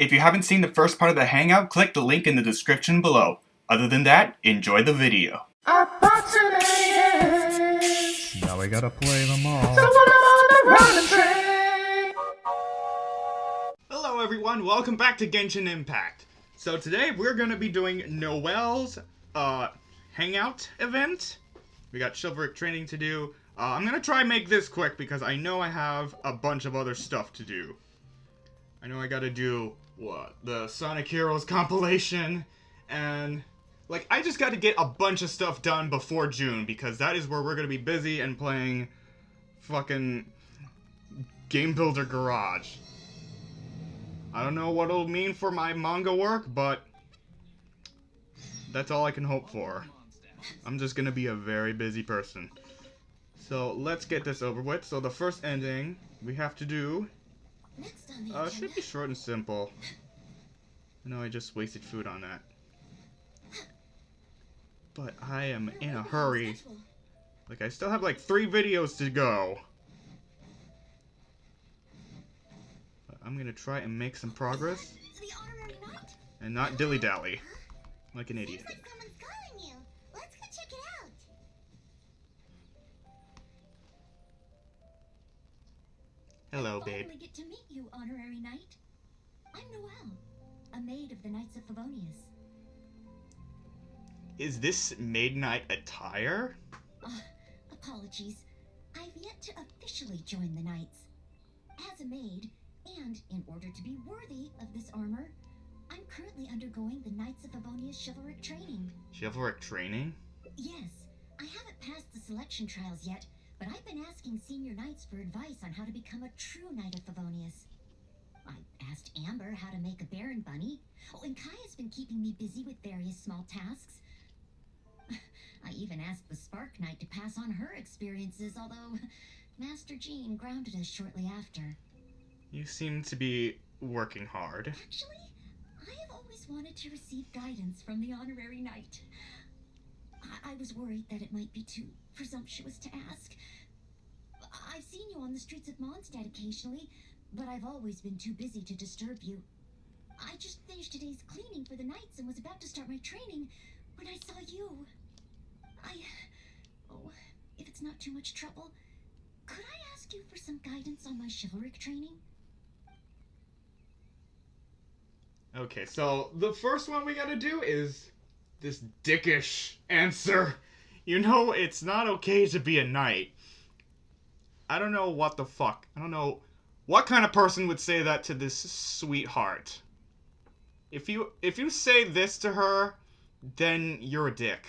If you haven't seen the first part of the hangout, click the link in the description below. Other than that, enjoy the video. Now we gotta play them all. So I'm on the Ramen train. Hello everyone, welcome back to Genshin Impact. So today we're gonna be doing Noelle's hangout event. We got chivalric training to do. I'm gonna try and make this quick because I know I have a bunch of other stuff to do. I know I gotta do, the Sonic Heroes compilation, and, I just gotta get a bunch of stuff done before June, because that is where we're gonna be busy and playing fucking Game Builder Garage. I don't know what it'll mean for my manga work, but that's all I can hope for. I'm just gonna be a very busy person. So let's get this over with. So the first ending we have to do should be short and simple. I know I just wasted food on that. But I am in a hurry. I still have 3 videos to go. But I'm gonna try and make some progress. And not dilly-dally. Like an idiot. Hello, babe. I get to meet you, honorary knight. I'm Noelle, a maid of the Knights of Favonius. Is this maid knight attire? Apologies. I've yet to officially join the Knights. As a maid, and in order to be worthy of this armor, I'm currently undergoing the Knights of Favonius chivalric training. Chivalric training? Yes. I haven't passed the selection trials yet, but I've been asking senior knights for advice on how to become a true Knight of Favonius. I asked Amber how to make a Baron bunny. Oh, and Kaya's been keeping me busy with various small tasks. I even asked the Spark Knight to pass on her experiences, although Master Jean grounded us shortly after. You seem to be working hard. Actually, I have always wanted to receive guidance from the honorary knight. I was worried that it might be too presumptuous to ask. I've seen you on the streets of Mondstadt occasionally, but I've always been too busy to disturb you. I just finished today's cleaning for the Knights and was about to start my training when I saw you. If it's not too much trouble, could I ask you for some guidance on my chivalric training? Okay, so the first one we gotta do is this dickish answer. You know, it's not okay to be a knight. I don't know what the fuck. I don't know what kind of person would say that to this sweetheart. If you say this to her, then you're a dick.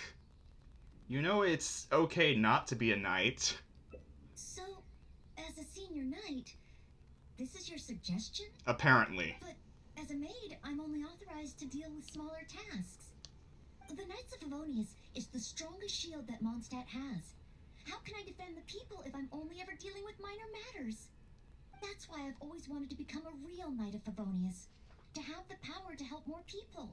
You know it's okay not to be a knight. So, as a senior knight, this is your suggestion? Apparently. But as a maid, I'm only authorized to deal with smaller tasks. The Knights of Favonius is the strongest shield that Mondstadt has. How can I defend the people if I'm only ever dealing with minor matters? That's why I've always wanted to become a real Knight of Favonius. To have the power to help more people.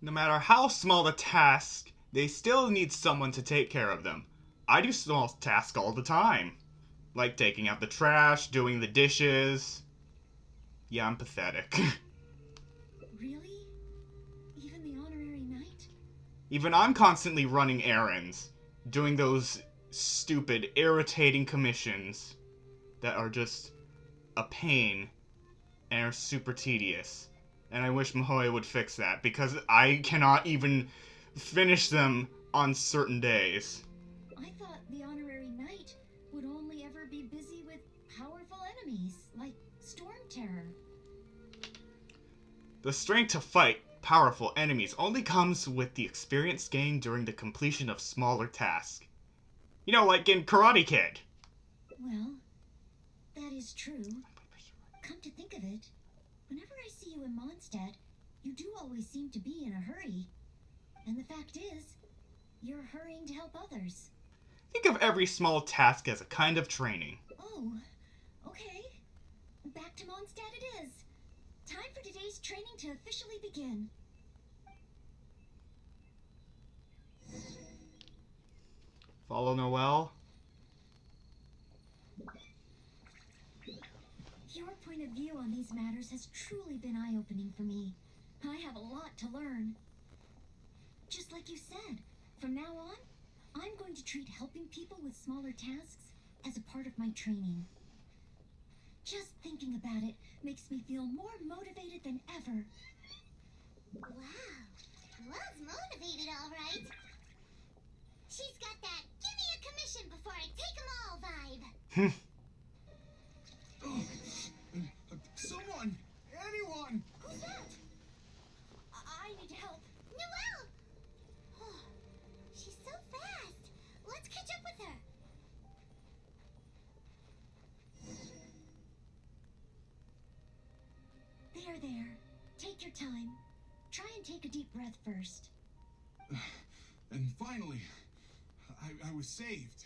No matter how small the task, they still need someone to take care of them. I do small tasks all the time. Like taking out the trash, doing the dishes. Yeah, I'm pathetic. Really? Even the honorary knight? Even I'm constantly running errands. Doing those stupid, irritating commissions that are just a pain and are super tedious. And I wish Mahoya would fix that, because I cannot even finish them on certain days. I thought the honorary knight would only ever be busy with powerful enemies, like Storm Terror. The strength to fight powerful enemies only comes with the experience gained during the completion of smaller tasks. You know, like in Karate Kid. Well, that is true. Come to think of it, whenever I see you in Mondstadt, you do always seem to be in a hurry. And the fact is, you're hurrying to help others. Think of every small task as a kind of training. Oh, okay. Back to Mondstadt it is. Time for today's training to officially begin. Follow Noelle. Your point of view on these matters has truly been eye-opening for me. I have a lot to learn. Just like you said, from now on, I'm going to treat helping people with smaller tasks as a part of my training. Just thinking about it makes me feel more motivated than ever. Wow, Love's motivated, all right. She's got that "give me a commission before I take 'em all" vibe. Someone! Anyone! Who's that? I need help. Noelle! Oh, she's so fast. Let's catch up with her. There. Take your time. Try and take a deep breath first. And finally, I was saved.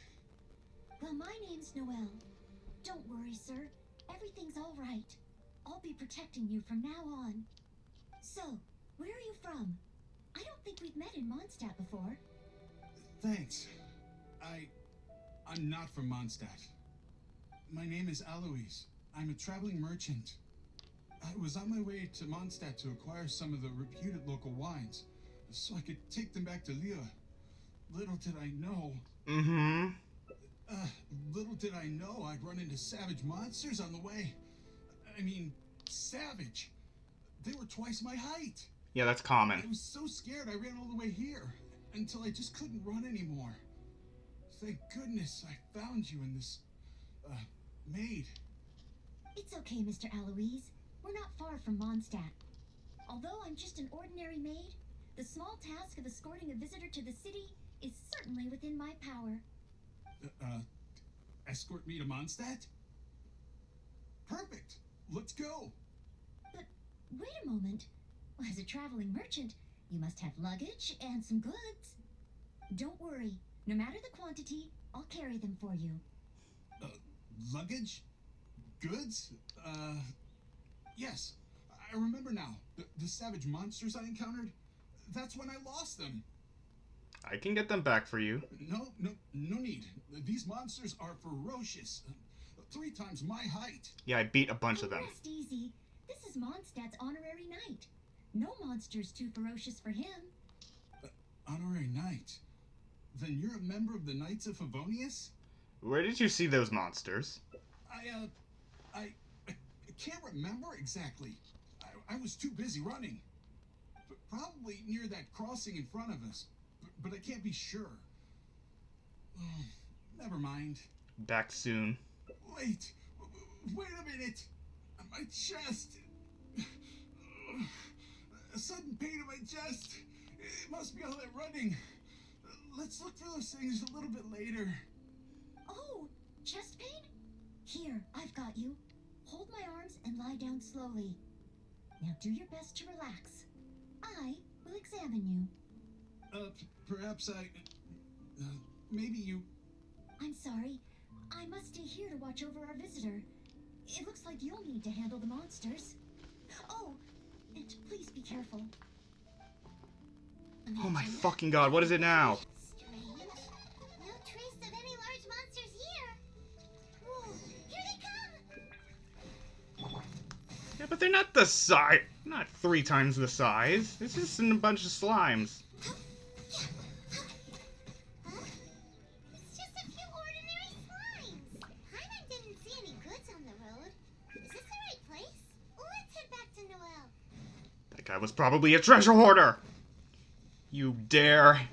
Well, my name's Noelle. Don't worry, sir. Everything's all right. I'll be protecting you from now on. So, where are you from? I don't think we've met in Mondstadt before. Thanks. I'm not from Mondstadt. My name is Alois. I'm a traveling merchant. I was on my way to Mondstadt to acquire some of the reputed local wines, so I could take them back to Lille. Little did I know... little did I know I'd run into savage monsters on the way. I mean, savage. They were twice my height. Yeah, that's I common. was so scared I ran all the way here, until I just couldn't run anymore. Thank goodness I found you in this, maid. It's okay, Mr. Alois. We're not far from Mondstadt. Although I'm just an ordinary maid, the small task of escorting a visitor to the city is certainly within my power. Escort me to Mondstadt? Perfect. Let's go. But wait a moment. As a traveling merchant, you must have luggage and some goods. Don't worry. No matter the quantity, I'll carry them for you. Luggage? Goods? Yes. I remember now. The savage monsters I encountered? That's when I lost them. I can get them back for you. No need. These monsters are ferocious. 3 times my height. Yeah, I beat a bunch of them. Rest easy. This is Mondstadt's honorary knight. No monster's too ferocious for him. Honorary knight? Then you're a member of the Knights of Favonius? Where did you see those monsters? I can't remember exactly. I was too busy running. Probably near that crossing in front of us. But I can't be sure. Oh, never mind. Back soon. Wait a minute. My chest. A sudden pain in my chest. It must be all that running. Let's look for those things a little bit later. Oh, chest pain? Here, I've got you. Hold my arms and lie down slowly. Now do your best to relax. I will examine you. Perhaps maybe you... I'm sorry. I must stay here to watch over our visitor. It looks like you'll need to handle the monsters. Oh, and please be careful. Oh my fucking god, what is it now? Strange. No trace of any large monsters here. Whoa, here they come! Yeah, but they're not the size. Not 3 times the size. It's just a bunch of slimes. It's just a few ordinary slimes. Paimon didn't see any goods on the road. Is this the right place? Let's head back to Noelle. That guy was probably a treasure hoarder. You dare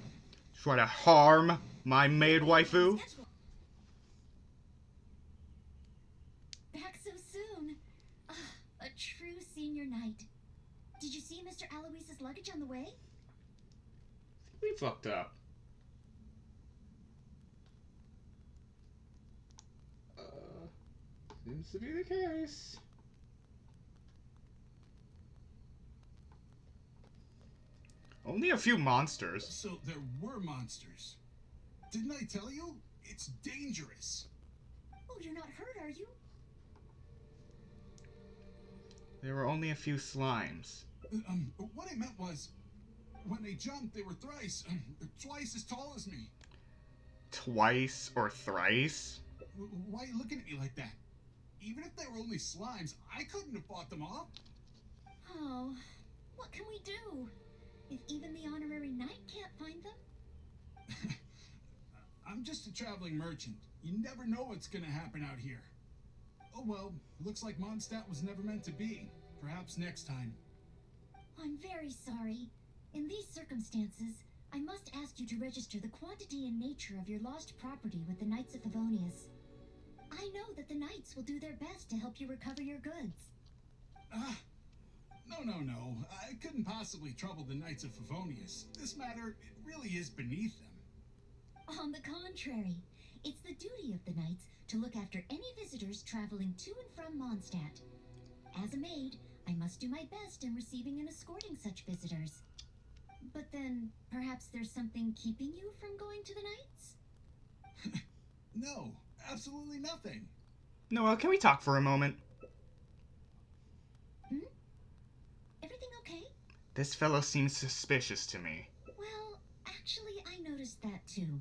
try to harm my maid waifu? Back so soon. A true senior knight. Did you see Mr. Alois's luggage on the way? We fucked up. Seems to be the case. Only a few monsters. So there were monsters. Didn't I tell you? It's dangerous. Oh, you're not hurt, are you? There were only a few slimes. What I meant was, when they jumped, they were twice as tall as me. Twice or thrice? Why are you looking at me like that? Even if they were only slimes, I couldn't have fought them off. Oh, what can we do? If even the honorary knight can't find them? I'm just a traveling merchant. You never know what's gonna happen out here. Oh well, looks like Mondstadt was never meant to be. Perhaps next time. I'm very sorry. In these circumstances, I must ask you to register the quantity and nature of your lost property with the Knights of Favonius. I know that the Knights will do their best to help you recover your goods. No. I couldn't possibly trouble the Knights of Favonius. This matter, it really is beneath them. On the contrary, it's the duty of the Knights to look after any visitors traveling to and from Mondstadt. As a maid, I must do my best in receiving and escorting such visitors. But then, perhaps there's something keeping you from going to the Knights? No, absolutely nothing. Noelle, can we talk for a moment? Everything okay? This fellow seems suspicious to me. Well, actually, I noticed that too.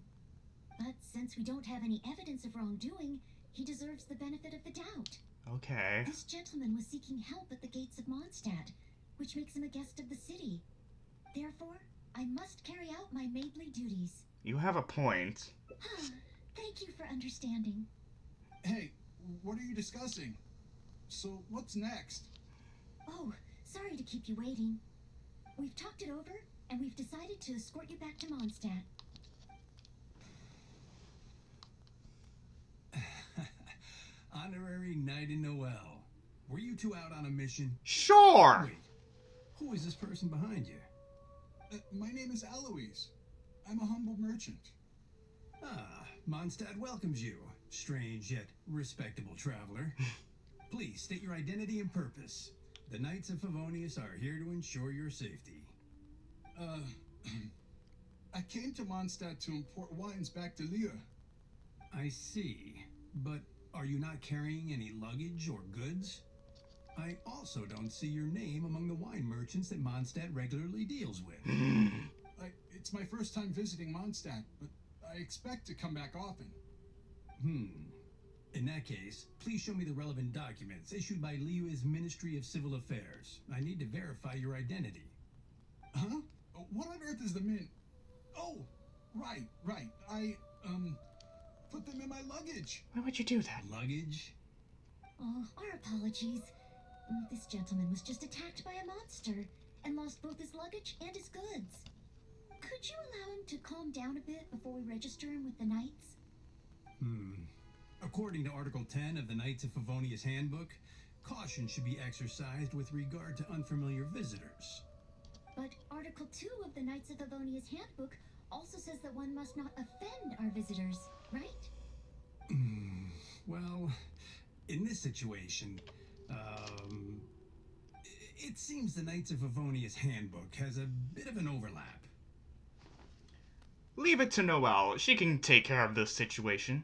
But since we don't have any evidence of wrongdoing, he deserves the benefit of the doubt. Okay. This gentleman was seeking help at the gates of Mondstadt, which makes him a guest of the city. Therefore, I must carry out my maidly duties. You have a point. Thank you for understanding. Hey, what are you discussing? So, what's next? Oh, sorry to keep you waiting. We've talked it over, and we've decided to escort you back to Mondstadt. Honorary Knight in Noel. Were you two out on a mission? Sure! Wait, who is this person behind you? My name is Eloise. I'm a humble merchant. Ah, Mondstadt welcomes you, strange yet respectable traveler. Please state your identity and purpose. The Knights of Favonius are here to ensure your safety. I came to Mondstadt to import wines back to Lille. I see, but are you not carrying any luggage or goods? I also don't see your name among the wine merchants that Mondstadt regularly deals with. It's my first time visiting Mondstadt, but I expect to come back often. In that case, please show me the relevant documents issued by Liyue's Ministry of Civil Affairs. I need to verify your identity. Huh? What on earth is the mint? Oh, right. I, put them in my luggage. Why would you do that? Luggage? Oh, our apologies. This gentleman was just attacked by a monster and lost both his luggage and his goods. Could you allow him to calm down a bit before we register him with the Knights? According to Article 10 of the Knights of Favonius Handbook, caution should be exercised with regard to unfamiliar visitors. But Article 2 of the Knights of Favonius Handbook also says that one must not offend our visitors, right? Well, in this situation, it seems the Knights of Favonius Handbook has a bit of an overlap. Leave it to Noelle. She can take care of this situation.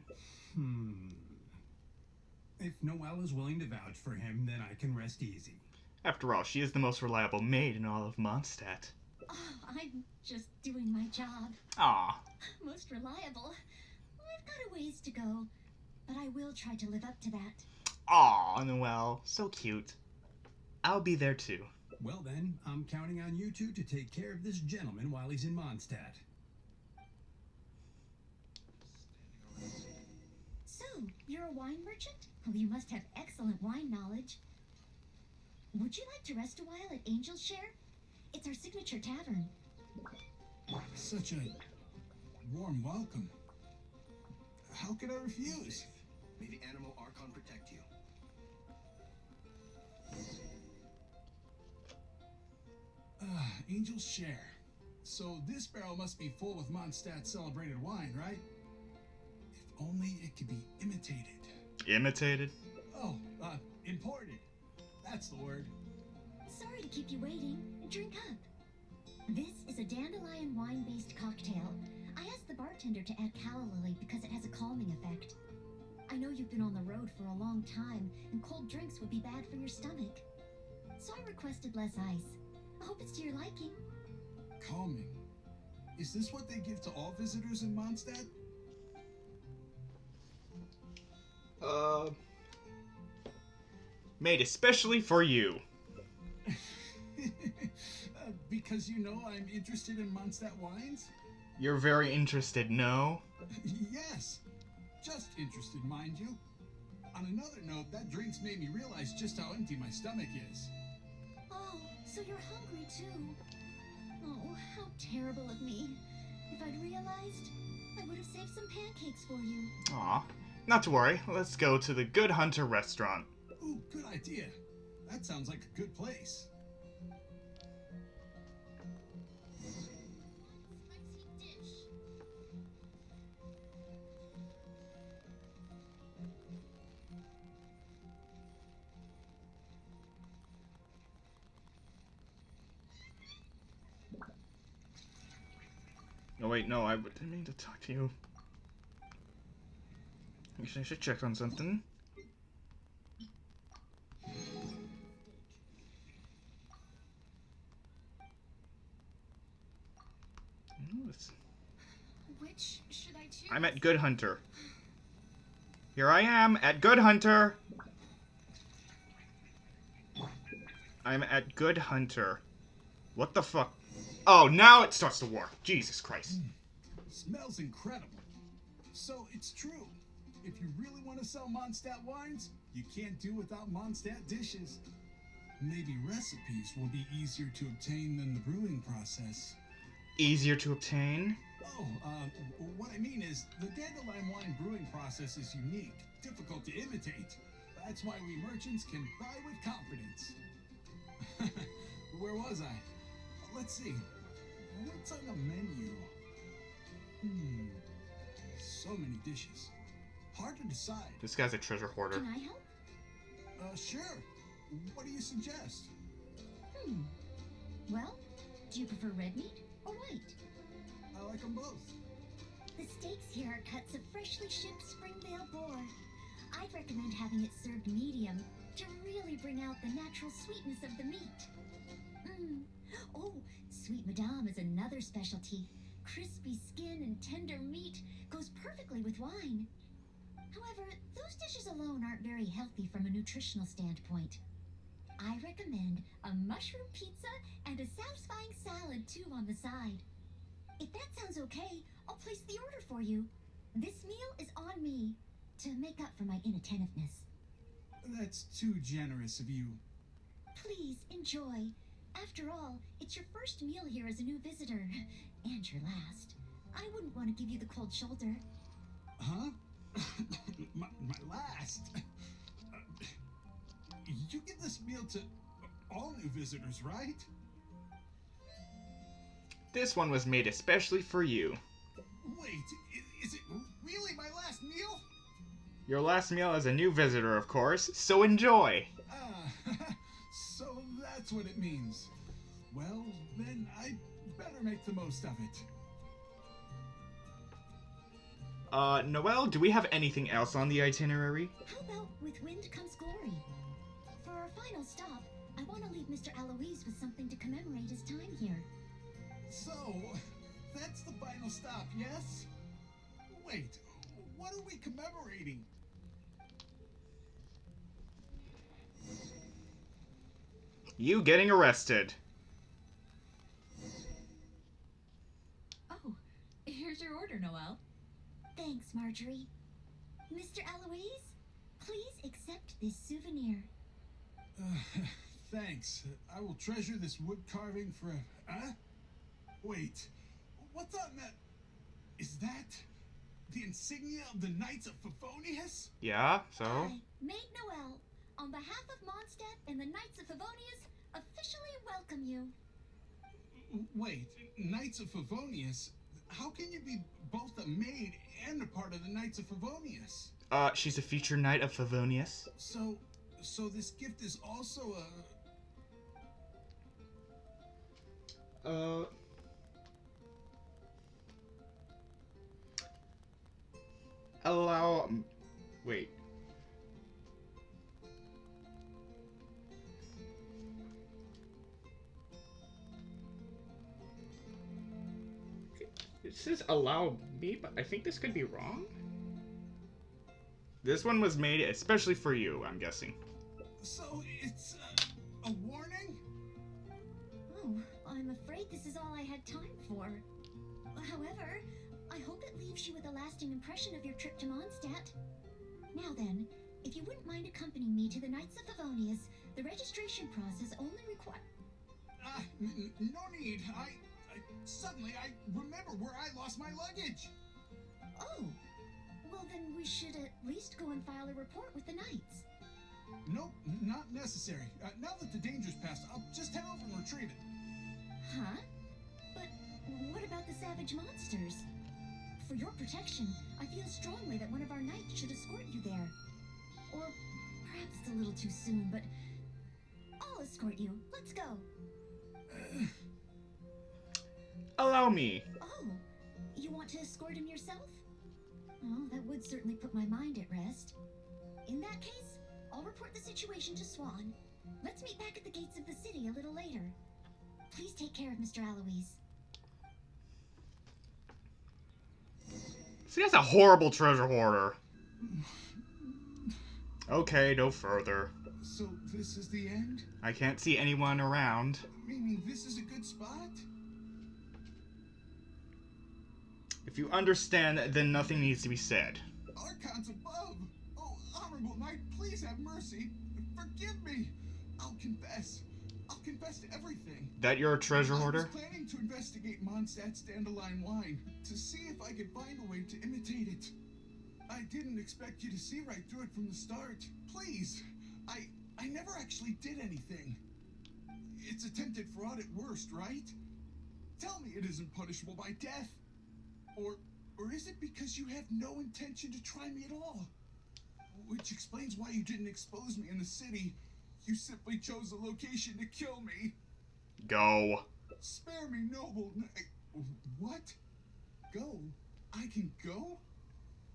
If Noelle is willing to vouch for him, then I can rest easy. After all, she is the most reliable maid in all of Mondstadt. Oh, I'm just doing my job. Ah, Most reliable. I've got a ways to go, but I will try to live up to that. aw, Noelle, so cute. I'll be there too. Well then, I'm counting on you two to take care of this gentleman while he's in Mondstadt. So, you're a wine merchant? Well, you must have excellent wine knowledge. Would you like to rest a while at Angel's Share? It's our signature tavern. Such a warm welcome. How could I refuse? May the animal Archon protect you. Angel's Share. So this barrel must be full with Mondstadt celebrated wine, right? If only it could be imitated. Imitated? Oh, imported. That's the word. Sorry to keep you waiting. Drink up. This is a dandelion wine-based cocktail. I asked the bartender to add calla lily because it has a calming effect. I know you've been on the road for a long time, and cold drinks would be bad for your stomach. So I requested less ice. I hope it's to your liking. Calming. Is this what they give to all visitors in Mondstadt? Made especially for you. Because you know I'm interested in Mondstadt wines? You're very interested, no? Yes. Just interested, mind you. On another note, that drink's made me realize just how empty my stomach is. Oh, so you're hungry too. Oh, how terrible of me. If I'd realized, I would have saved some pancakes for you. Aw. Not to worry, let's go to the Good Hunter restaurant. Ooh, good idea. That sounds like a good place. Spicy dish. No, wait, no, I didn't mean to talk to you. I should check on something. Which should I choose? I'm at Good Hunter. Here I am at Good Hunter. I'm at Good Hunter. What the fuck? Oh, now it starts to war. Jesus Christ. Smells incredible. So it's true. If you really want to sell Mondstadt wines, you can't do without Mondstadt dishes. Maybe recipes will be easier to obtain than the brewing process. Easier to obtain? Oh, what I mean is, the dandelion wine brewing process is unique, difficult to imitate. That's why we merchants can buy with confidence. Where was I? Let's see. What's on the menu? So many dishes. Hard to decide. This guy's a treasure hoarder. Can I help? Sure. What do you suggest? Well, do you prefer red meat or white? I like them both. The steaks here are cuts of freshly shipped Springvale boar. I'd recommend having it served medium to really bring out the natural sweetness of the meat. Oh, Sweet Madame is another specialty. Crispy skin and tender meat goes perfectly with wine. However, those dishes alone aren't very healthy from a nutritional standpoint. I recommend a mushroom pizza and a satisfying salad too on the side. If that sounds okay, I'll place the order for you. This meal is on me to make up for my inattentiveness. That's too generous of you. Please enjoy. After all, it's your first meal here as a new visitor, and your last. I wouldn't want to give you the cold shoulder. Huh? my last? You give this meal to all new visitors, right? This one was made especially for you. Wait, is it really my last meal? Your last meal as a new visitor, of course, so enjoy! So that's what it means. Well, then I better make the most of it. Noelle, do we have anything else on the itinerary? How about with wind comes glory? For our final stop, I want to leave Mr. Aloise with something to commemorate his time here. So, that's the final stop, yes? Wait, what are we commemorating? You getting arrested. Oh, here's your order, Noelle. Thanks, Marjorie. Mr. Aloise, please accept this souvenir. Thanks. I will treasure this wood carving forever. Huh? Wait, what's on that? Is that the insignia of the Knights of Favonius? Yeah, so? I, Maid Noelle, on behalf of Mondstadt and the Knights of Favonius, officially welcome you. Wait, Knights of Favonius? How can you be both a maid and a part of the Knights of Favonius? She's a future knight of Favonius. So this gift is also a... Allow... Wait. It says allow me, but I think this could be wrong. This one was made especially for you, I'm guessing. So it's a warning? Oh, I'm afraid this is all I had time for. However, I hope it leaves you with a lasting impression of your trip to Mondstadt. Now then, if you wouldn't mind accompanying me to the Knights of Favonius, the registration process only requires... No need. Suddenly I remember where I lost my luggage. Oh, well then we should at least go and file a report with the Knights. Nope, not necessary. Now that the danger's passed, I'll just head over and retrieve it. Huh? But what about the savage monsters? For your protection, I feel strongly that one of our knights should escort you there. Or perhaps it's a little too soon, but I'll escort you. Let's go. Allow me. Oh, you want to escort him yourself? Oh, that would certainly put my mind at rest. In that case, I'll report the situation to Swan. Let's meet back at the gates of the city a little later. Please take care of Mr. Alois. See, that's a horrible treasure hoarder. Okay, no further. So this is the end? I can't see anyone around. Meaning this is a good spot? If you understand, then nothing needs to be said. Archons above! Oh, honorable knight, please have mercy. Forgive me. I'll confess. I'll confess to everything. That you're a treasure I hoarder? was planning to investigate Mondstadt's dandelion wine to see if I could find a way to imitate it. I didn't expect you to see right through it from the start. Please, I never actually did anything. It's attempted fraud at worst, right? Tell me it isn't punishable by death. Or is it because you have no intention to try me at all? Which explains why you didn't expose me in the city. You simply chose a location to kill me. Go. Spare me, noble knight. What? Go? I can go?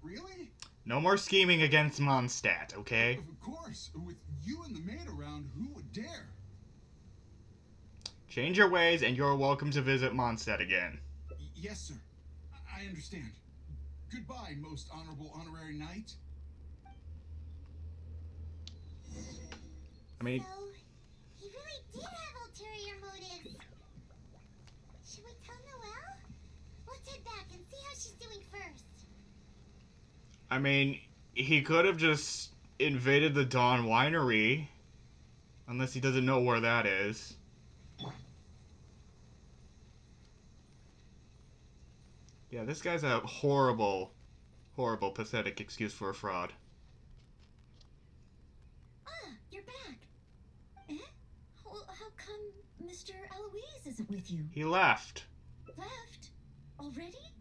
Really? No more scheming against Mondstadt, okay? Of course. With you and the maid around, who would dare? Change your ways and you're welcome to visit Mondstadt again. Yes, sir. I understand. Goodbye, most honorable honorary knight. I mean, So, he really did have ulterior motives. Should we tell Noelle? Let's head back and see how she's doing first. he could have just invaded the Dawn Winery. Unless he doesn't know where that is. Yeah, this guy's a horrible, pathetic excuse for a fraud. Ah, you're back. Eh? Well, how come Mr. Alois isn't with you? He left. Left? Already?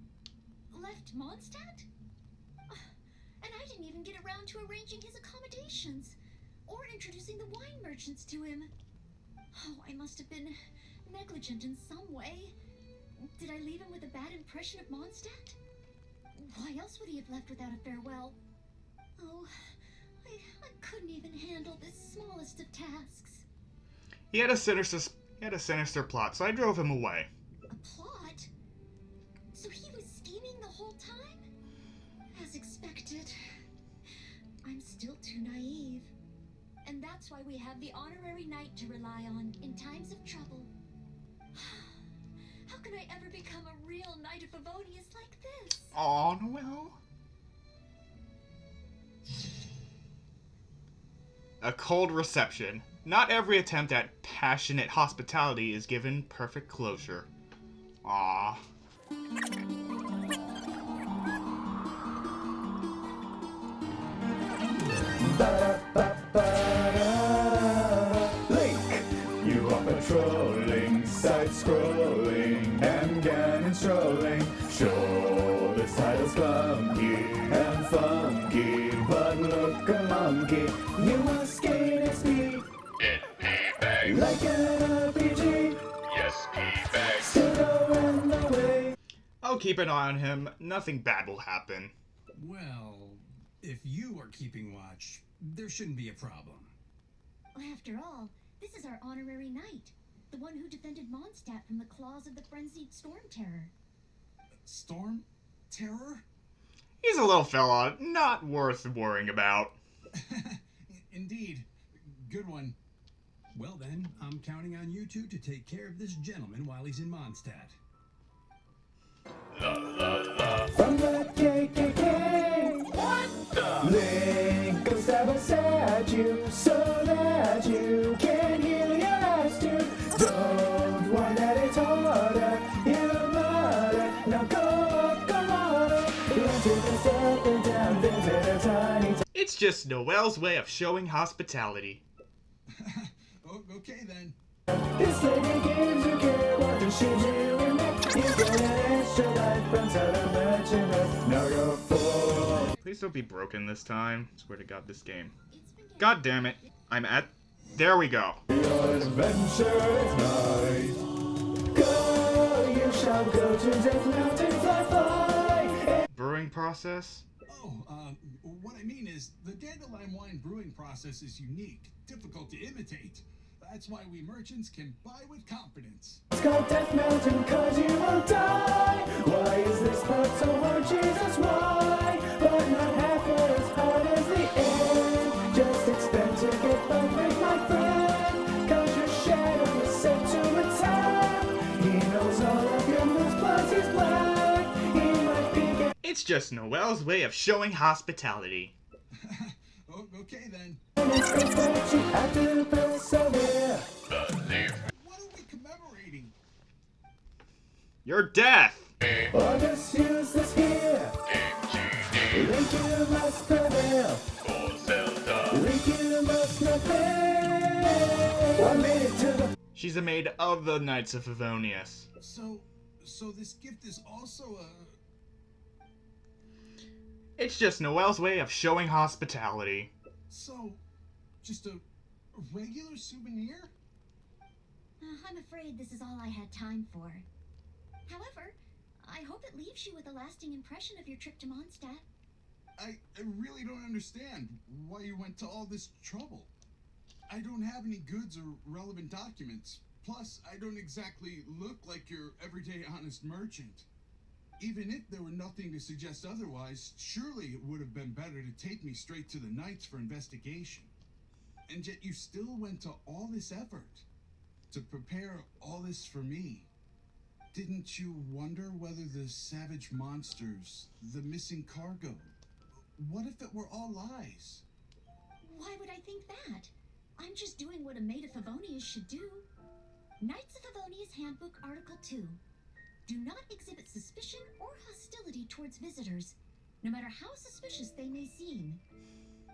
Left Mondstadt? And I didn't even get around to arranging his accommodations. Or introducing the wine merchants to him. Oh, I must have been negligent in some way. Did I leave him with a bad impression of Mondstadt? Why else would he have left without a farewell? Oh, I couldn't even handle this smallest of tasks. He had a sinister plot, so I drove him away. A plot? So he was scheming the whole time? As expected. I'm still too naive. And that's why we have the honorary knight to rely on in times of trouble. How can I ever become a real knight of Favonius like this? Aw, Noelle. A cold reception. Not every attempt at passionate hospitality is given perfect closure. Aw. Link, you are patrolling, side-scrolling, and Ganon strolling. Sure, this title's clunky and funky, but look a monkey, you must gain XP. It P-Bag. Like an RPG, Yes, P-Bag. still going the way. I'll keep an eye on him. Nothing bad will happen. Well, if you are keeping watch, there shouldn't be a problem. After all, this is our honorary knight. The one who defended Mondstadt from the claws of the frenzied Storm Terror. Storm? Terror? He's a little fella, not worth worrying about. Indeed. Good one. Well then, I'm counting on you two to take care of this gentleman while he's in Mondstadt. From the KKK. What the? Link goes stab beside you so that you can heal your last tune. Don't whine that it's harder. You're murder. Now go harder. Into the step and down, visit a tiny. It's just Noelle's way of showing hospitality. Oh, okay then. This lady gives you care. What does she do? You get an extra life from selling merchandise. Now go for. Please don't be broken this time. Swear to God, this game. God damn it. I'm at... There we go. Your adventure is night. Go, you shall go to Death Mountain, fly. Brewing process? Oh, what I mean is, the dandelion wine brewing process is unique, difficult to imitate. That's why we merchants can buy with confidence. It's called Death Mountain cause you will die. Why is this part so hard, Jesus, why? But not half as hard as the end. Just expect to get perfect, my friend. Cause your shadow is set to attack. He knows all of your moves, plus he's black. He might be It's just Noelle's way of showing hospitality. Oh, okay then. it's good, but you have to persevere. What are we commemorating? Your death! Or just use this here. Link, you must prevail. Link, you must not fail. I made it to the. She's a maid of the Knights of Favonius. So this gift is also a... It's just Noelle's way of showing hospitality. So, just a regular souvenir? I'm afraid this is all I had time for. However, I hope it leaves you with a lasting impression of your trip to Mondstadt. I really don't understand why you went to all this trouble. I don't have any goods or relevant documents. Plus, I don't exactly look like your everyday honest merchant. Even if there were nothing to suggest otherwise, surely it would have been better to take me straight to the Knights for investigation. And yet you still went to all this effort to prepare all this for me. Didn't you wonder whether the savage monsters, the missing cargo, what if it were all lies? Why would I think that? I'm just doing what a maid of Favonius should do. Knights of Favonius Handbook Article 2. Do not exhibit suspicion or hostility towards visitors, no matter how suspicious they may seem.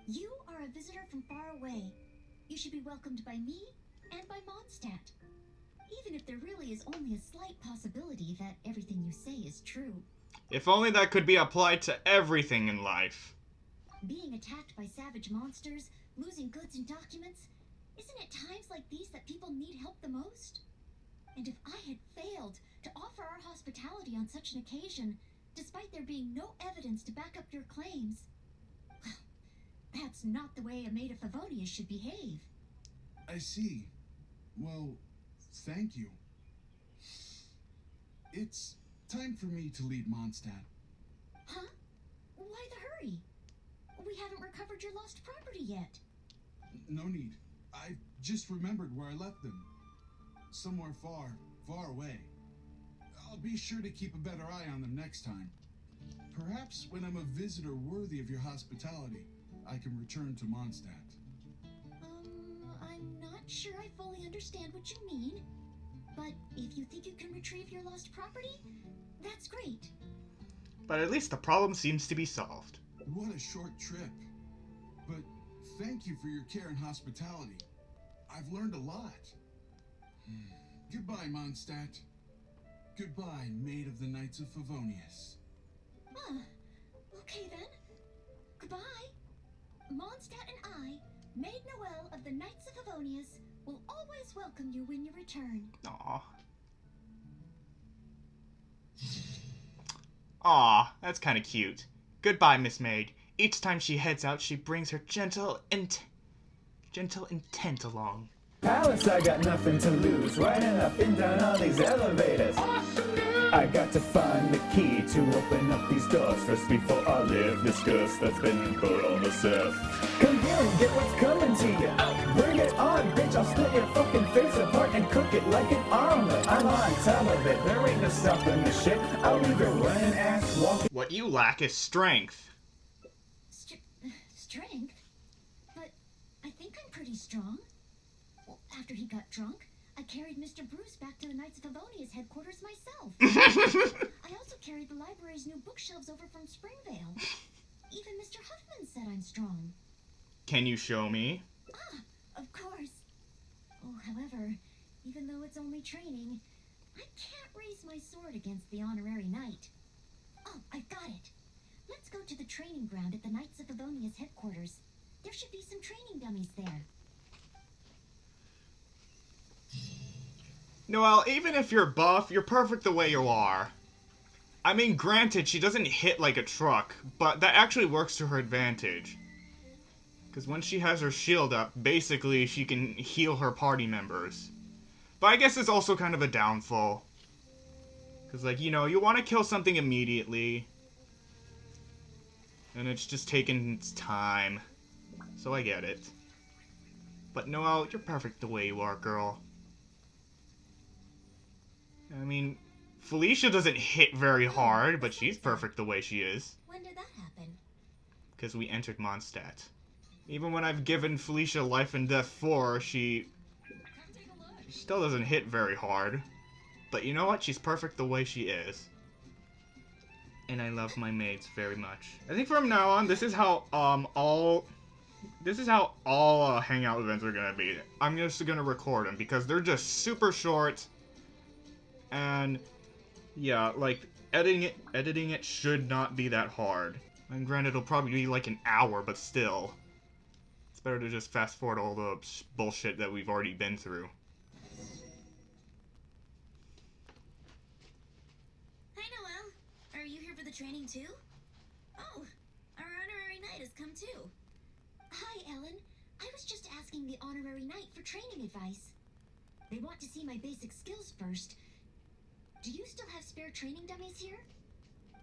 You are a visitor from far away. You should be welcomed by me and by Mondstadt, even if there really is only a slight possibility that everything you say is true. If only that could be applied to everything in life. Being attacked by savage monsters, losing goods and documents, isn't it times like these that people need help the most? And if I had failed to offer our hospitality on such an occasion, despite there being no evidence to back up your claims, well, that's not the way a maid of Favonius should behave. I see. Well, thank you. It's time for me to leave Mondstadt. Huh? Why the hurry? We haven't recovered your lost property yet. No need. I just remembered where I left them. Somewhere far, far away. I'll be sure to keep a better eye on them next time. Perhaps when I'm a visitor worthy of your hospitality, I can return to Mondstadt. I'm not sure I fully understand what you mean. But if you think you can retrieve your lost property, that's great. But at least the problem seems to be solved. What a short trip. But thank you for your care and hospitality. I've learned a lot. Goodbye, Mondstadt. Goodbye, maid of the Knights of Favonius. Okay then. Goodbye. Mondstadt and I, Maid Noelle of the Knights of Favonius, will always welcome you when you return. Aw. Aw, that's kind of cute. Goodbye, Miss Maid. Each time she heads out, she brings her gentle intent along. Alice, I got nothing to lose. Riding up and down all these elevators. Awesome news! I got to find the key to open up these doors first before I live this curse that's been put on us earth. Come here and get what's coming to you. Bring it on, bitch, I'll split your fucking face apart and cook it like an omelet. I'm on top of it, there ain't no stopping this shit. I'll leave your running ass walking. What you lack is strength. Strength? But I think I'm pretty strong. Well, after he got drunk, I carried Mr. Bruce back to the Knights of Favonia's headquarters myself. I also carried the library's new bookshelves over from Springvale. Even Mr. Huffman said I'm strong. Can you show me? Ah, of course. Oh, however, even though it's only training, I can't raise my sword against the honorary knight. Oh, I've got it. Let's go to the training ground at the Knights of Favonia's headquarters. There should be some training dummies there. Noelle, even if you're buff, you're perfect the way you are. I mean, granted, she doesn't hit like a truck, but that actually works to her advantage. Because when she has her shield up, basically she can heal her party members. But I guess it's also kind of a downfall. Because, like, you know, you want to kill something immediately. And it's just taking its time. So I get it. But Noelle, you're perfect the way you are, girl. I mean, Felicia doesn't hit very hard, but she's perfect the way she is. When did that happen? Because we entered Mondstadt. Even when I've given Felicia Life and Death 4, she still doesn't hit very hard. But you know what? She's perfect the way she is. And I love my maids very much. I think from now on, this is how all hangout events are gonna be. I'm just gonna record them because they're just super short. And yeah, like editing it should not be that hard. And granted, it'll probably be like an hour, but still, it's better to just fast forward all the bullshit that we've already been through. Hi, Noelle. Are you here for the training too? Oh, our honorary knight has come too. Hi, Ellen. I was just asking the honorary knight for training advice. They want to see my basic skills first. Do you still have spare training dummies here?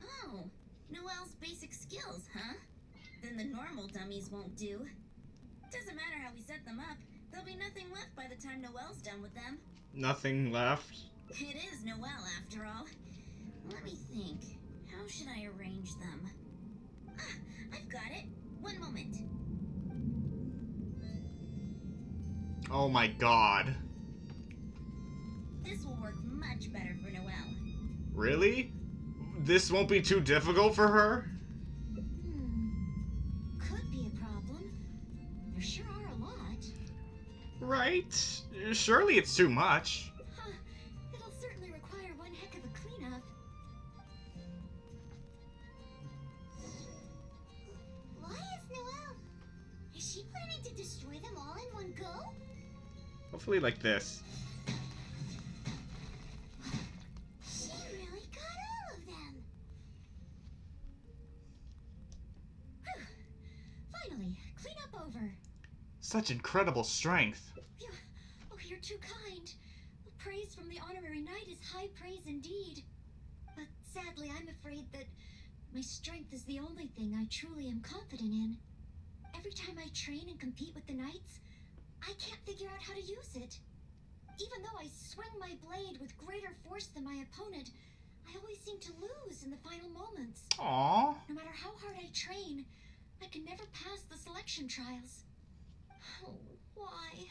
Oh, Noelle's basic skills, huh? Then the normal dummies won't do. Doesn't matter how we set them up. There'll be nothing left by the time Noelle's done with them. Nothing left? It is Noelle, after all. Let me think. How should I arrange them? Ah, I've got it. One moment. Oh my god. This will work much better for Noelle. Really? This won't be too difficult for her? Could be a problem. There sure are a lot. Right? Surely it's too much. Huh. It'll certainly require one heck of a cleanup. Why is Noelle? Is she planning to destroy them all in one go? Hopefully like this. She really got all of them. Whew. Finally, cleanup over. Such incredible strength. Phew. Oh, you're too kind. Praise from the honorary knight is high praise indeed. But sadly, I'm afraid that my strength is the only thing I truly am confident in. Every time I train and compete with the knights, I can't figure out how to use it. Even though I swing my blade with greater force than my opponent, I always seem to lose in the final moments. Aww. No matter how hard I train, I can never pass the selection trials. Oh, why?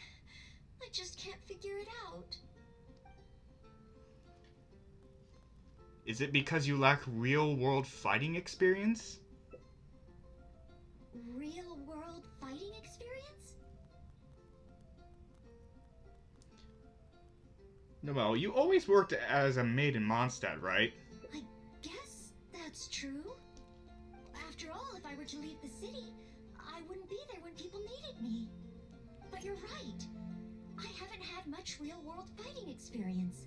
I just can't figure it out. Is it because you lack real-world fighting experience? Real-world fighting experience? Noelle, you always worked as a maid in Mondstadt, right? I guess that's true. After all, if I were to leave the city, I wouldn't be there when people needed me. But you're right. I haven't had much real-world fighting experience.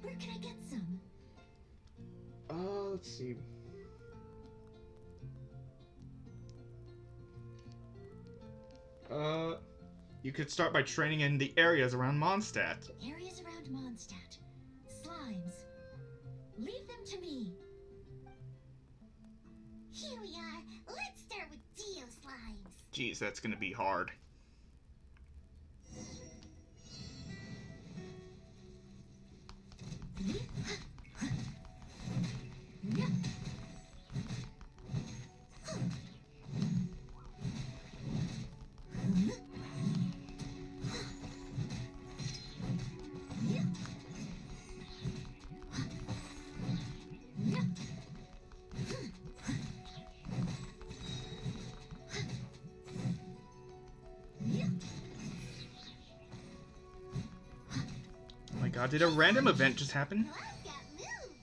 Where can I get some? Let's see. You could start by training in the areas around Mondstadt. Areas around Mondstadt. Slimes. Leave them to me. Here we are. Let's start with Geo Slimes. Jeez, that's gonna be hard. Oh my god, did a random event just happen? Noel's got moves.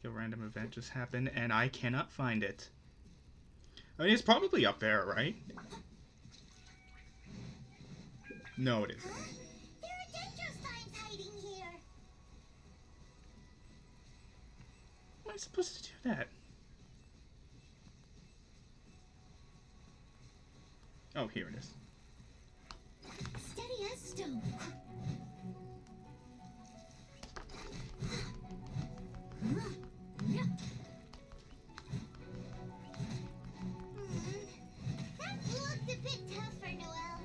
A random event just happened, and I cannot find it. I mean, it's probably up there, right? No, it isn't. Huh? There are Dendro Slimes hiding here. How am I supposed to do that? Oh, here it is. Steady as stone. That looked a bit tough for Noel.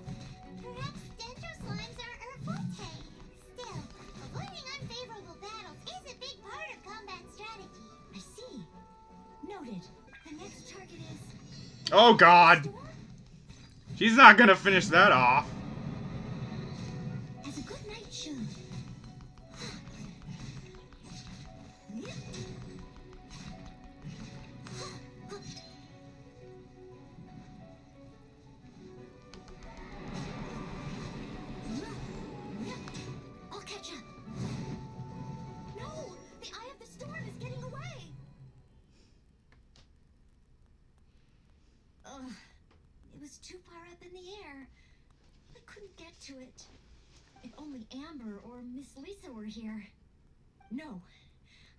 Perhaps Dendro Slimes are her forte. Still, avoiding unfavorable battles is a big part of combat strategy. I see. Noted. The next target is... Oh god! Storm? She's not gonna finish that off. As a good knight should. I'll catch up. No! The Eye of the Storm is getting away! Ugh. It was too far up in the air. I couldn't get to it. If only Amber or Miss Lisa were here. No,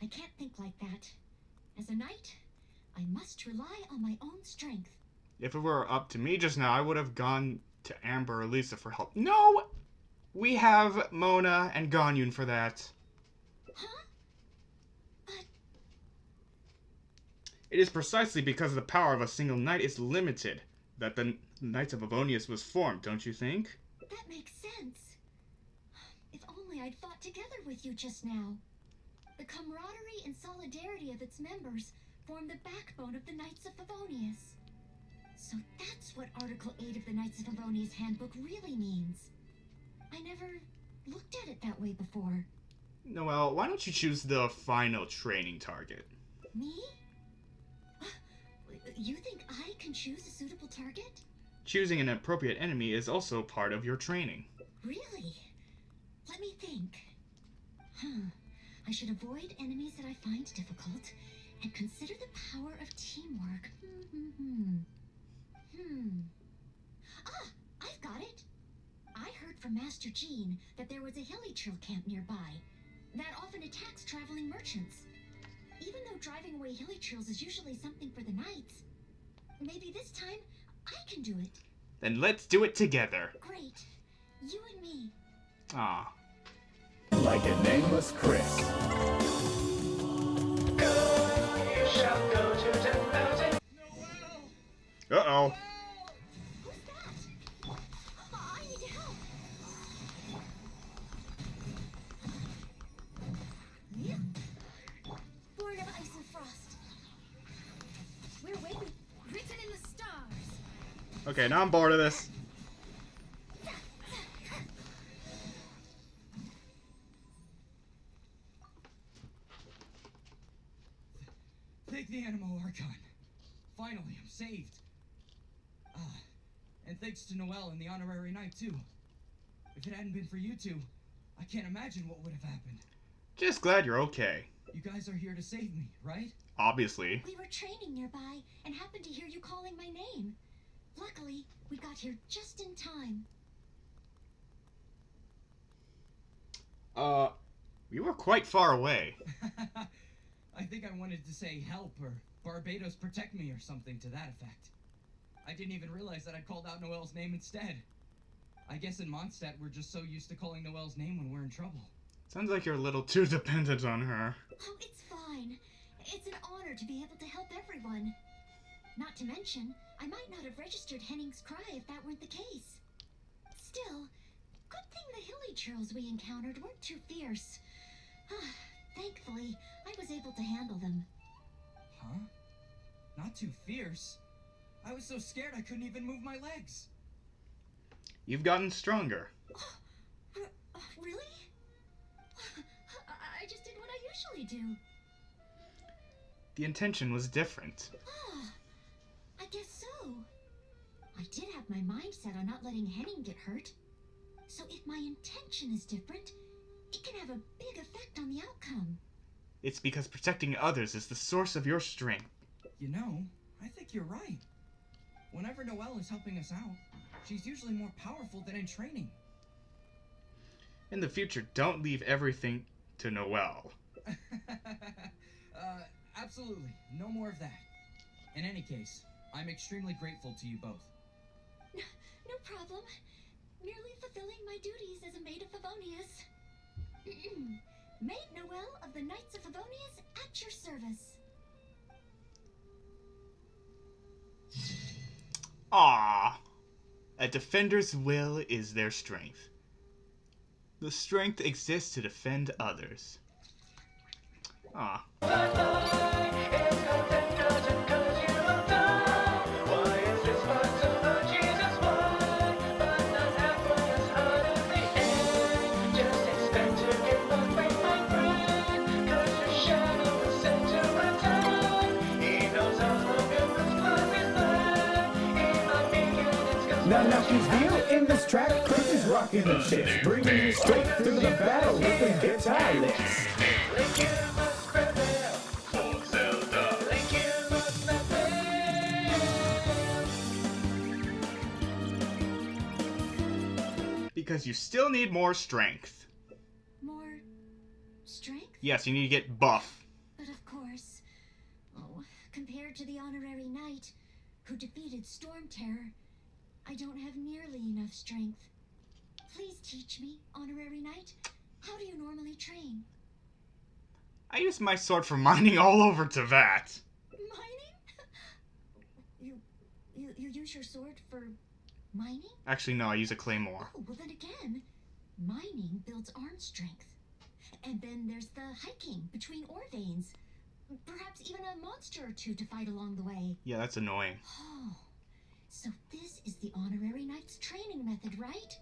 I can't think like that. As a knight, I must rely on my own strength. If it were up to me just now, I would have gone to Amber or Lisa for help. No! We have Mona and Ganyun for that. Huh? But It is precisely because the power of a single knight is limited that the Knights of Avonius was formed, don't you think? that makes sense. If only I'd fought together with you just now. The camaraderie and solidarity of its members form the backbone of the Knights of Favonius. So that's what Article 8 of the Knights of Favonius Handbook really means. I never looked at it that way before. Noelle, why don't you choose the final training target? Me? You think I can choose a suitable target? Choosing an appropriate enemy is also part of your training. Really? Let me think. I should avoid enemies that I find difficult and consider the power of teamwork. Ah, I've got it. I heard from Master Jean that there was a hilly trill camp nearby that often attacks traveling merchants. Even though driving away hilly trills is usually something for the knights, maybe this time I can do it. Then let's do it together. Great. You and me. Ah. Like a nameless Chris. Uh-oh. Who's that? I need help. Born of ice and frost. We're waiting, written in the stars. Okay, now I'm bored of this. Thank the Animo Archon. Finally, I'm saved. And thanks to Noelle and the Honorary Knight, too. If it hadn't been for you two, I can't imagine what would have happened. Just glad you're okay. You guys are here to save me, right? Obviously. We were training nearby and happened to hear you calling my name. Luckily, we got here just in time. We were quite far away. I think I wanted to say help or Barbados protect me or something to that effect. I didn't even realize that I'd called out Noelle's name instead. I guess in Mondstadt we're just so used to calling Noelle's name when we're in trouble. Sounds like you're a little too dependent on her. Oh, it's fine. It's an honor to be able to help everyone. Not to mention, I might not have registered Henning's cry if that weren't the case. Still, good thing the hilly churls we encountered weren't too fierce. Thankfully, I was able to handle them. Huh? Not too fierce? I was so scared I couldn't even move my legs. You've gotten stronger. Really? I just did what I usually do. The intention was different. I guess so. I did have my mind set on not letting Henning get hurt. So if my intention is different, it can have a big effect on the outcome. It's because protecting others is the source of your strength. You know, I think you're right. Whenever Noelle is helping us out, she's usually more powerful than in training. In the future, don't leave everything to Noelle. Absolutely. No more of that. In any case, I'm extremely grateful to you both. No problem. Merely fulfilling my duties as a maid of Favonius. Maid Noelle of the Knights of Favonius at your service. Ah, a defender's will is their strength. The strength exists to defend others. Ah. Now she's here in this track, Chris is rocking the shit, bringing you straight through the battle with the guitar licks. Because you still need more strength. More strength? Yes, you need to get buff. But of course, compared to the honorary knight who defeated Storm Terror, I don't have nearly enough strength. Please teach me, honorary knight. How do you normally train? I use my sword for mining all over Teyvat. Mining? You use your sword for mining? Actually, no, I use a claymore. Oh, well then again, mining builds arm strength. And then there's the hiking between ore veins. Perhaps even a monster or two to fight along the way. Yeah, that's annoying. Oh, so this is the honorary knight's training method, right?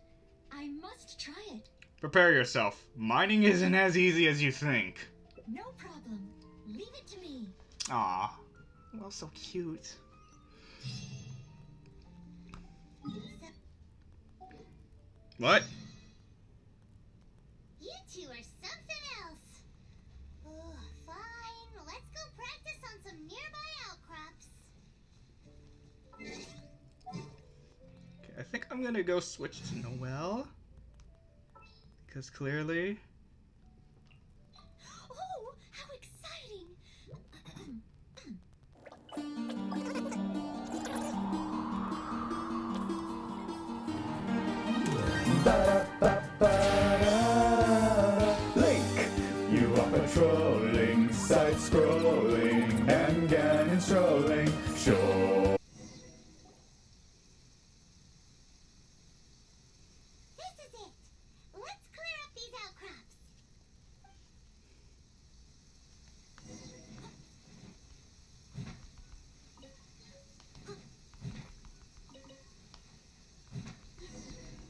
I must try it. Prepare yourself. Mining isn't as easy as you think. No problem. Leave it to me. Aw, well, so cute. What? You two are something else. Oh, fine. Let's go practice on some nearby outcrops. Okay, I think I'm gonna go switch to Noelle. Because clearly... Oh, how exciting! Link, you are patrolling, side-scrolling, and Ganon strolling. Sure. This is it. Let's clear up these outcrops.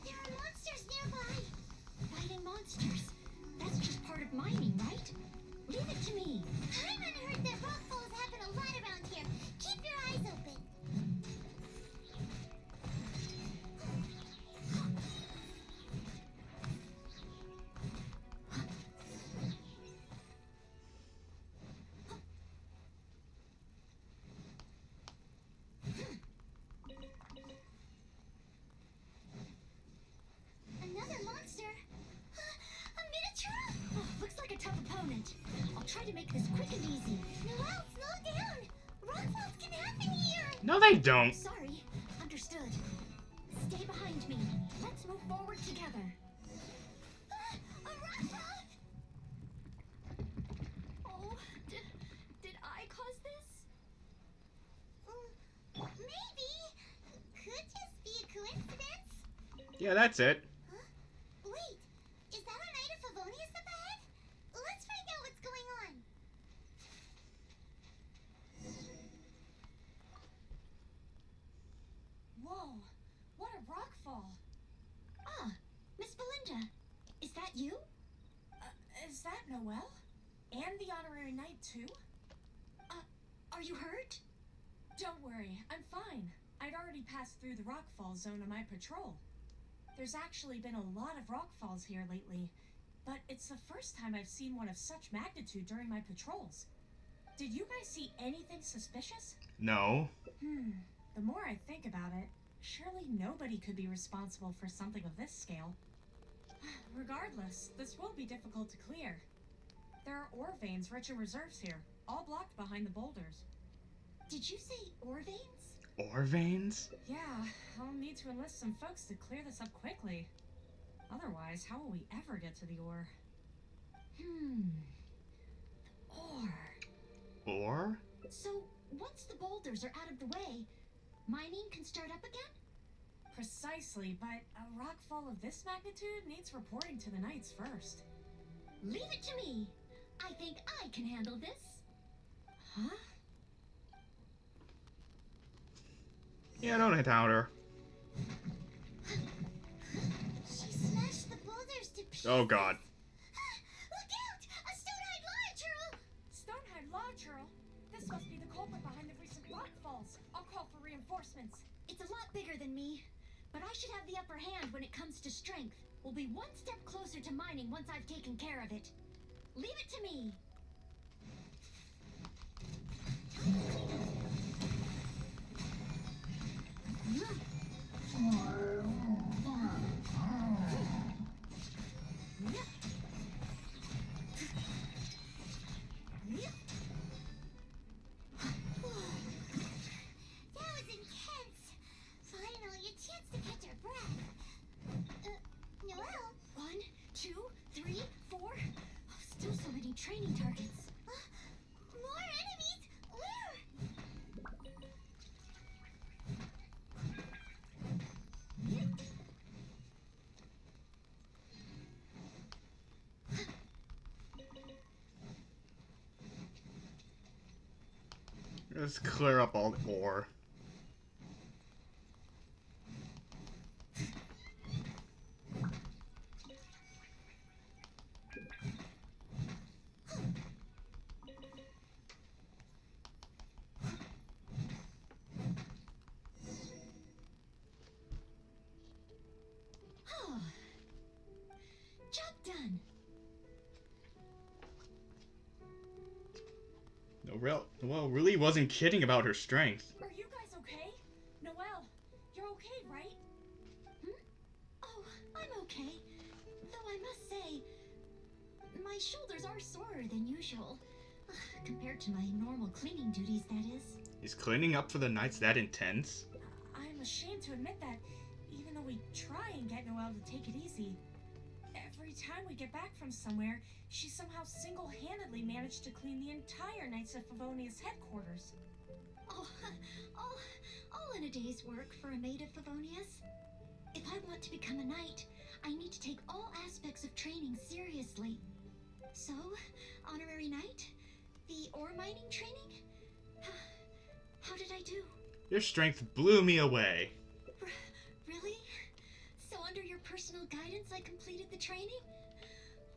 There are monsters nearby. Fighting monsters. That's just part of mining, right? Leave it to me. Hyman heard that rockfalls happen a lot around here. Keep your eyes open. Another monster. A miniature. Oh, looks like a tough opponent. I'll try to make this quick and easy. Noelle, slow down. Rockfalls can happen here. No, they don't. Sorry. Understood. Stay behind with me. Let's move forward together. A rock fall! Oh, did I cause this? Maybe. Could just be a coincidence. Yeah, that's it. Wait, is that a Knight of Favonius up ahead? Let's find out what's going on. Whoa, what a rock fall. Ah, Miss Belinda, is that you? Is that Noelle? And the honorary knight, too? Are you hurt? Don't worry, I'm fine. I'd already passed through the rockfall zone on my patrol. There's actually been a lot of rockfalls here lately, but it's the first time I've seen one of such magnitude during my patrols. Did you guys see anything suspicious? No. The more I think about it, surely nobody could be responsible for something of this scale. Regardless, this will be difficult to clear. There are ore veins rich in reserves here, all blocked behind the boulders. Did you say ore veins? Ore veins? Yeah, I'll need to enlist some folks to clear this up quickly. Otherwise, how will we ever get to the ore? Ore. Ore? So, once the boulders are out of the way, mining can start up again? Precisely, but a rockfall of this magnitude needs reporting to the Knights first. Leave it to me. I think I can handle this. Huh? Yeah, don't doubt her. She smashed the boulders to pieces. Oh god. Look out! A stone-eyed lava churl! Stonehide Law Churl? This must be the culprit behind the recent rockfalls. I'll call for reinforcements. It's a lot bigger than me, but I should have the upper hand when it comes to strength. We'll be one step closer to mining once I've taken care of it. Leave it to me. That was intense. Finally, a chance to catch our breath. Noelle? 1, 2, 3, 4. Oh, still so many training targets. More enemies? Where? Let's clear up all the ore. Job done. Well, really wasn't kidding about her strength. Are you guys okay? Noelle, you're okay, right? Oh, I'm okay. Though I must say, my shoulders are sorer than usual. Compared to my normal cleaning duties, that is. Is cleaning up for the Knights that intense? I'm ashamed to admit that, even though we try and get Noelle to take it easy, every time we get back from somewhere, she somehow single-handedly managed to clean the entire Knights of Favonius headquarters. Oh, all in a day's work for a maid of Favonius. If I want to become a knight, I need to take all aspects of training seriously. So, honorary knight, the ore mining training? How did I do? Your strength blew me away. Really? So under your personal guidance I completed the training?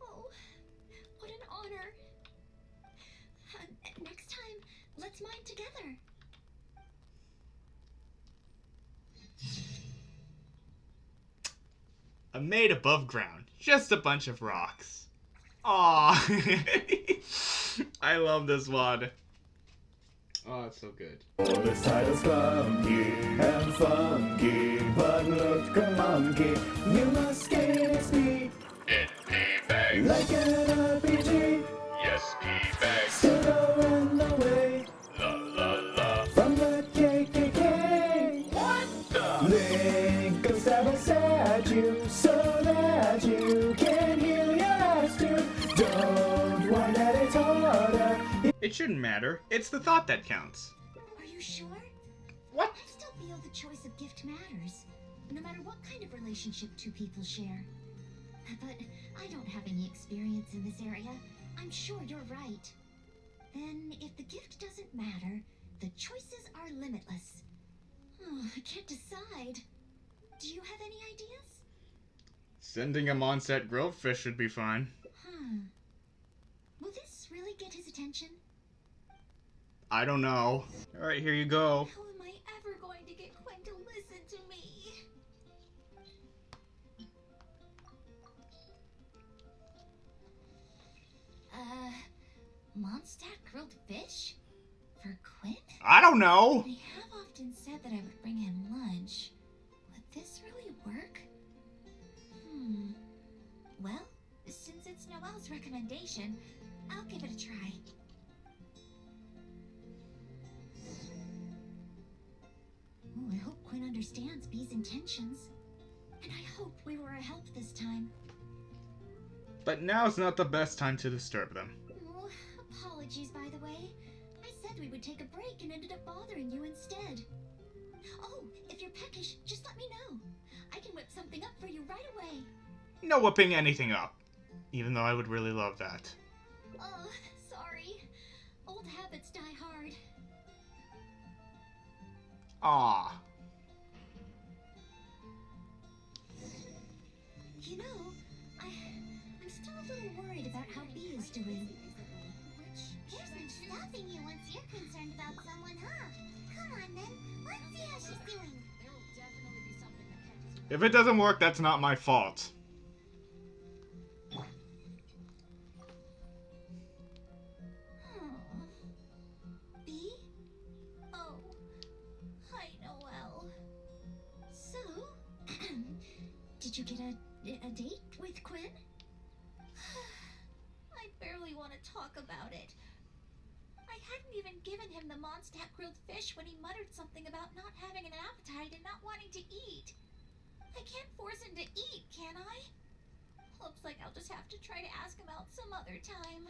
Oh, what an honor. Next time, let's mine together. A maid above ground. Just a bunch of rocks. Aww. I love this one. Oh, it's so good. Oh, this title's clunky and funky, but look a monkey. You must gain XP In P-Bag. like an RPG. Yes, P-Bag. Still going the way La la la. from the KKK. What the? Link goes 7-7. that you can heal your lives too. Don't want that it's harder. It shouldn't matter. It's the thought that counts. Are you sure? What? I still feel the choice of gift matters, no matter what kind of relationship two people share. But I don't have any experience in this area. I'm sure you're right. Then, if the gift doesn't matter, the choices are limitless. Oh, I can't decide. Do you have any ideas? Sending him on set grilled fish should be fine. Will this really get his attention? I don't know. Alright, here you go. How am I ever going to get Quinn to listen to me? Mondstadt grilled fish? For Quinn? I don't know. I have often said that I would bring him lunch. Would this really work? Well, since it's Noelle's recommendation, I'll give it a try. Ooh, I hope Quinn understands Bee's intentions. And I hope we were a help this time. But now's not the best time to disturb them. Oh, apologies, by the way. I said we would take a break and ended up bothering you instead. Oh, if you're peckish, just let me know. I can whip something up for you right away. No whipping anything up. Even though I would really love that. Oh, sorry. Old habits die hard. Ah. You know, I'm still a little worried about how Bee is doing. There's no stopping you once you're concerned about someone, huh? Come on then, let's see how she's doing. There will definitely be something that catches you. If it doesn't work, that's not my fault. Bee? Oh, hi, Noelle. So, did you get a date with Quinn? I barely want to talk about it. I hadn't even given him the Mondstadt grilled fish when he muttered something about not having an appetite and not wanting to eat. I can't force him to eat, can I? Looks like I'll just have to try to ask him out some other time.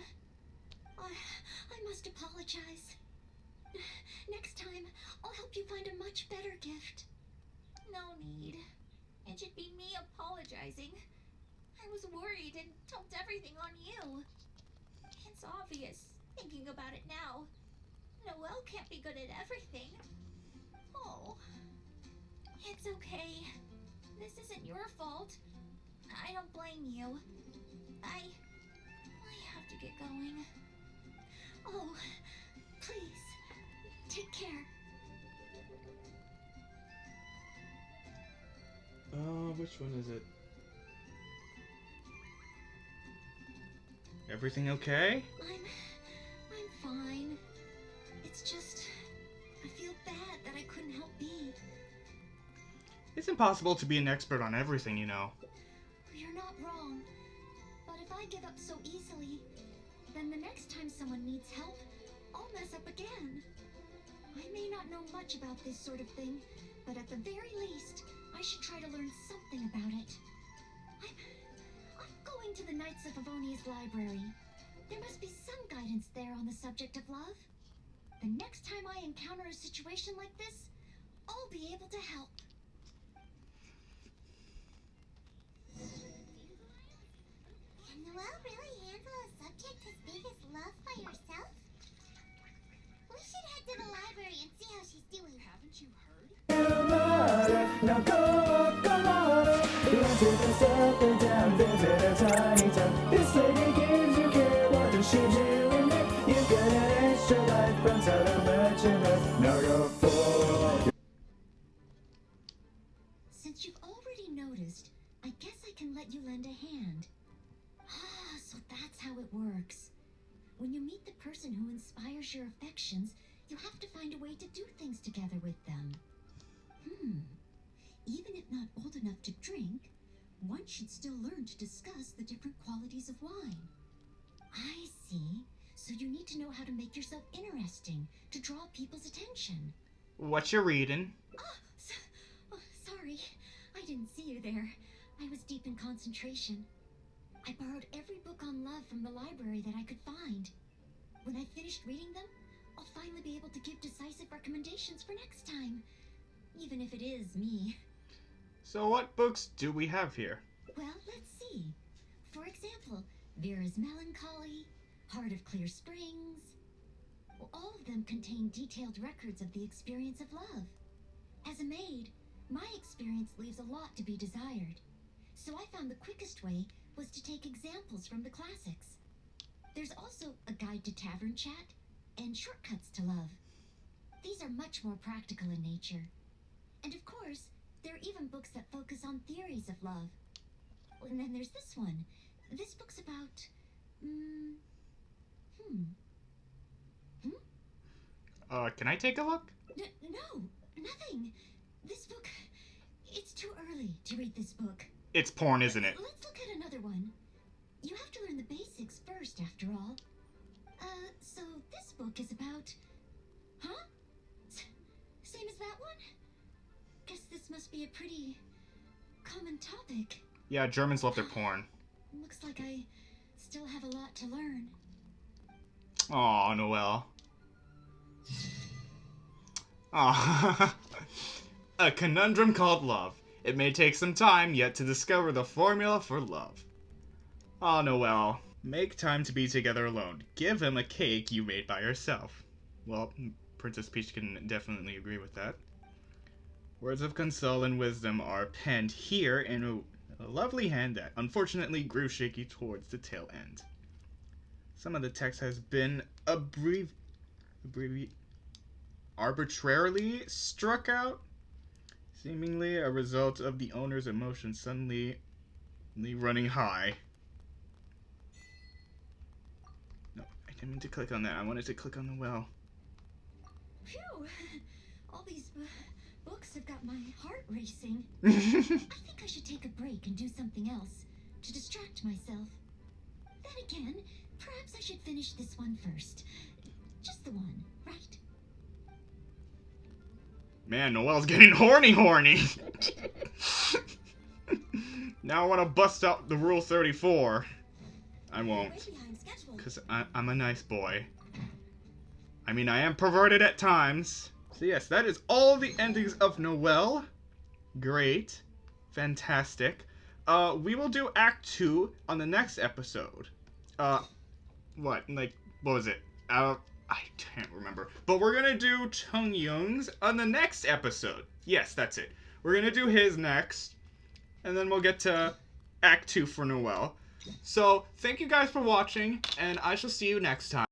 I must apologize. Next time, I'll help you find a much better gift. No need. It should be me apologizing. I was worried and dumped everything on you. It's obvious, thinking about it now. Noelle can't be good at everything. Oh. It's okay. This isn't your fault. I don't blame you. I have to get going. Oh, please, take care. Which one is it? Everything okay? I'm fine. It's just, I feel bad that I couldn't help Bee. It's impossible to be an expert on everything, you know. You're not wrong. But if I give up so easily, then the next time someone needs help, I'll mess up again. I may not know much about this sort of thing, but at the very least, I should try to learn something about it. I'm going to the Knights of Favonia's library. There must be some guidance there on the subject of love. The next time I encounter a situation like this, I'll be able to help. Can Noelle really handle a subject as big as love by herself? We should head to the library and see how she's doing. Haven't you heard? Now go up, come on up. Let's take a step and down, visit a tiny town. This lady gives you care, what does she do in there? You get an extra life from selling merchandise. Now go for. Since you've already noticed, I guess I can let you lend a hand. Ah, so that's how it works. When you meet the person who inspires your affections, you have to find a way to do things together with them. Even if not old enough to drink, one should still learn to discuss the different qualities of wine. I see. So you need to know how to make yourself interesting, to draw people's attention. What you reading? Sorry. I didn't see you there. I was deep in concentration. I borrowed every book on love from the library that I could find. When I finished reading them, I'll finally be able to give decisive recommendations for next time. Even if it is me. So what books do we have here? Well, let's see. For example, Vera's Melancholy, Heart of Clear Springs. Well, all of them contain detailed records of the experience of love. As a maid, my experience leaves a lot to be desired. So I found the quickest way was to take examples from the classics. There's also a guide to tavern chat and shortcuts to love. These are much more practical in nature. And of course, there are even books that focus on theories of love. And then there's this one. This book's about... Can I take a look? No, nothing. This book... It's too early to read this book. It's porn, isn't it? Let's look at another one. You have to learn the basics first, after all. So this book is about... Huh? Same as that one? Guess this must be a pretty... common topic. Yeah, Germans love their porn. Looks like I still have a lot to learn. Aw, Noelle. Aw. A conundrum called love. It may take some time yet to discover the formula for love. Aw, Noelle. Make time to be together alone. Give him a cake you made by yourself. Well, Princess Peach can definitely agree with that. Words of console and wisdom are penned here in a lovely hand that unfortunately grew shaky towards the tail end. Some of the text has been arbitrarily struck out, seemingly a result of the owner's emotions suddenly running high. No, I didn't mean to click on that. I wanted to click on the well. Phew! All these books have got my heart racing. I think I should take a break and do something else to distract myself. Then again, perhaps I should finish this one first. Just the one, right? Man, Noelle's getting horny. Now I want to bust out the Rule 34. I won't, because I'm a nice boy. I mean, I am perverted at times. So yes, that is all the endings of Noelle. Great. Fantastic. We will do Act 2 on the next episode. What was it? I can't remember. But we're gonna do Chung Young's on the next episode. Yes, that's it. We're gonna do his next. And then we'll get to Act 2 for Noelle. So, thank you guys for watching, and I shall see you next time.